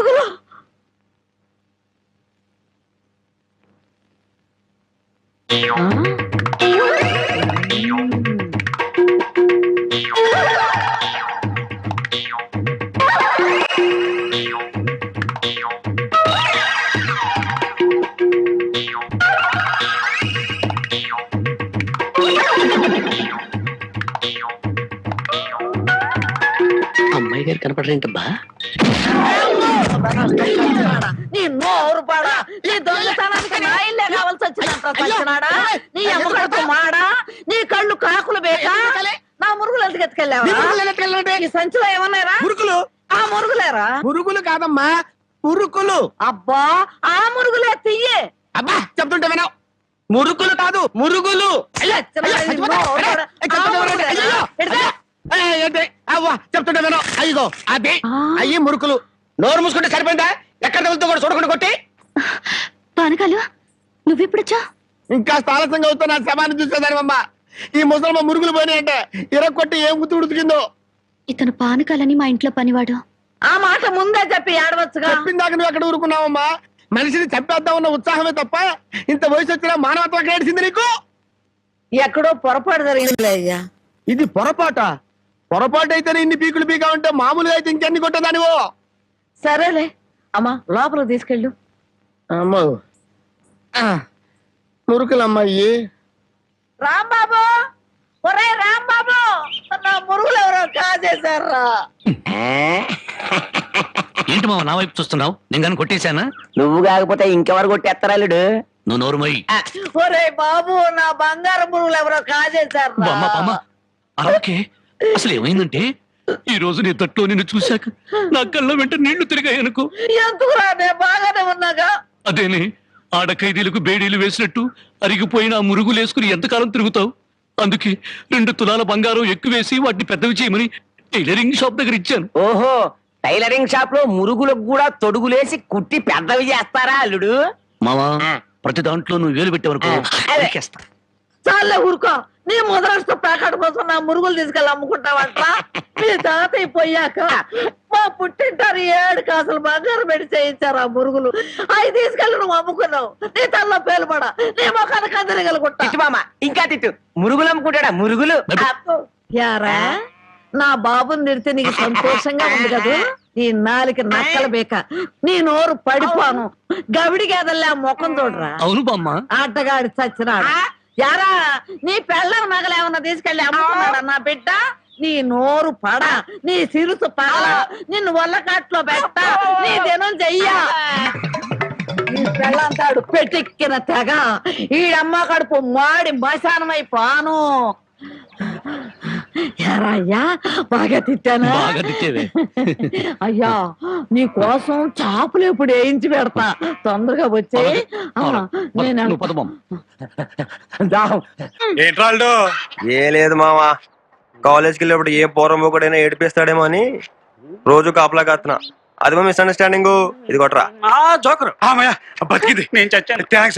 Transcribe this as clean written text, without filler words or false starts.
మురుగులు. అమ్మాయి గారు కనపడరేంటబ్బా? నీ నోరు పాడా, నీ దొంగతనానికి నా ఇల్లే కావాల్సి వచ్చినాడా? నీ అమ్మగడుపు మాడా, నీ కళ్ళు కాకులు బేకా? నా మురుగులు ఎందుకు ఎత్తుకెళ్ళావా? ఈ సంచిలో ఏమన్నారా? మురుకులు. ఆ మురుగులేరా? మురుగులు కాదమ్మా, మురుకులు. అబ్బా, ఆ మురుగులే తీయే. అబ్బా చెప్తుంటే వినవు. మురుకులు కాదు, మురుగులు. చెప్తుంటే వినవు. అయ్యో అదే అయ్యి మురుకులు. నోరు మూసుకుంటే సరిపోయిందా? ఎక్కడ తగులుతూ కూడా చూడకుండా కొట్టి. పానకాలు నువ్వెప్పుడొచ్చా? ఇంకా ఆలస్యంగా అవుతా నా శవాన్ని చూసేదానివమ్మా. ఈ ముసలమ్మ మురుగులు పోయినాయంటే ఇరగొట్టి ఏం గుర్తు ఉడుకుతుందో. ఇతను పానకాలని మా ఇంట్లో పనివాడు. ఆ మాట ముందే చెప్పి ఆడవచ్చుగా. చెప్పిందాక నువ్వు ఎక్కడ ఊరుకున్నావమ్మా? మనిషిని చంపేద్దాం ఉన్న ఉత్సాహమే తప్ప ఇంత వయసు వచ్చినా మానవత్వం ఏడిసింది నీకు? ఎక్కడో పొరపాటు జరిగిందిలే అయ్యా. ఇది పొరపాట. పొరపాటు అయితేనే ఇన్ని పీకులు పీకా ఉంటే మామూలుగా అయితే ఇంకెన్ని కొట్టదానివో. సరేలే అమ్మా, లోపలికి తీసుకెళ్ళు. అమ్మో మురుకులమ్మాయి. రాంబాబు, ఒరే రాంబాబు, నా మురుగులు ఎవరో కాజేశారా? ఏంటి మామ నా వైపు చూస్తున్నావు? నేను కానీ కొట్టేశానా? నువ్వు కాకపోతే ఇంకెవరు కొట్టేస్తారాలుడు? నువ్వు నోరు మొయ్యి. ఒరే బాబు, నా బంగారం మురుగులు ఎవరో కాజేశారా? అలాగే అసలు ఏమైందంటే ఈ రోజు నీ తట్లో నిన్ను చూశాక నా కళ్ళ వెంట నీళ్లు తిరిగాయనుకో. ఎందుకురా, నేను బాగానే ఉన్నాగా. అదేనే ఆడ ఖైదీలకు బేడీలు వేసినట్టు అరిగిపోయిన ఆ మురుగులు వేసుకుని ఎంతకాలం తిరుగుతావు? అందుకే 2 తులాల బంగారం ఎక్కువేసి వాటిని పెద్దవి చేయమని టైలరింగ్ షాప్ దగ్గర ఇచ్చాను. ఓహో, టైలరింగ్ షాప్ లో మురుగులకు కూడా తొడుగులేసి కుట్టి పెద్దవి చేస్తారా అల్లుడు? మావా, ప్రతి దాంట్లో నువ్వు వేలు పెట్టేవరకు చాలే ఊరుకో. నీ ముద్రాష్ట్ర ప్యాకెట్ కోసం నా మురుగులు తీసుకెళ్ళి అమ్ముకుంటావంట. మీ తాతయ్య పోయాక మా పుట్టింటారు 7 కాసులు బంగారం పెట్టి చేయించారు ఆ మురుగులు. అవి తీసుకెళ్ళి నువ్వు అమ్ముకున్నావు. నీ తల్లో పేలుపడ, నీ మొఖానికి అందరిగలుగుంటా. తిట్టు మామ, ఇంకా తిట్టు. మురుగులు అమ్ముకుంటాడా? మురుగులు. యారా, నా బాబుని తిడితే నీకు సంతోషంగా ఉంది కదా? నీ నాలికి నక్కల బేక, నీ నోరు పడిపోను. గవిడి గేదల్లా ముఖం చూడరా. అవును బామ్మ. ఆటగాడి చచ్చినాడు. యారా, నీ పెళ్ళం నగలేమన్నా తీసుకెళ్ళి అమ్ముకున్నాడా నా బిడ్డ? నీ నోరు పడ, నీ సిరుసు పగల, నిన్ను వల్లకాట్లో పెట్ట, నీ దినం చెయ్యా. నీ పెళ్ళంతాడు పెట్టెక్కిన తెగ, ఈడమ్మ కడుపు మాడి మశానమైపోను. అయ్యా, బాగా తిట్టానా? బాగా తిట్టేవే. అయ్యా, నీ కోసం చాపులు ఇప్పుడు వేయించి పెడతా. తొందరగా వచ్చే. ఏంట్రాల్డో? ఏ లేదు మావా, కాలేజ్కి వెళ్ళేప్పుడు ఏ పూర్వం ఒకడైనా ఏడిపిస్తాడేమో అని రోజు కాపలా కాస్తున్నా. అది మిస్అండర్స్టాండింగ్. ఇది కొట్రా. జోకరు బతికింది, నేను చచ్చాను. థ్యాంక్స్.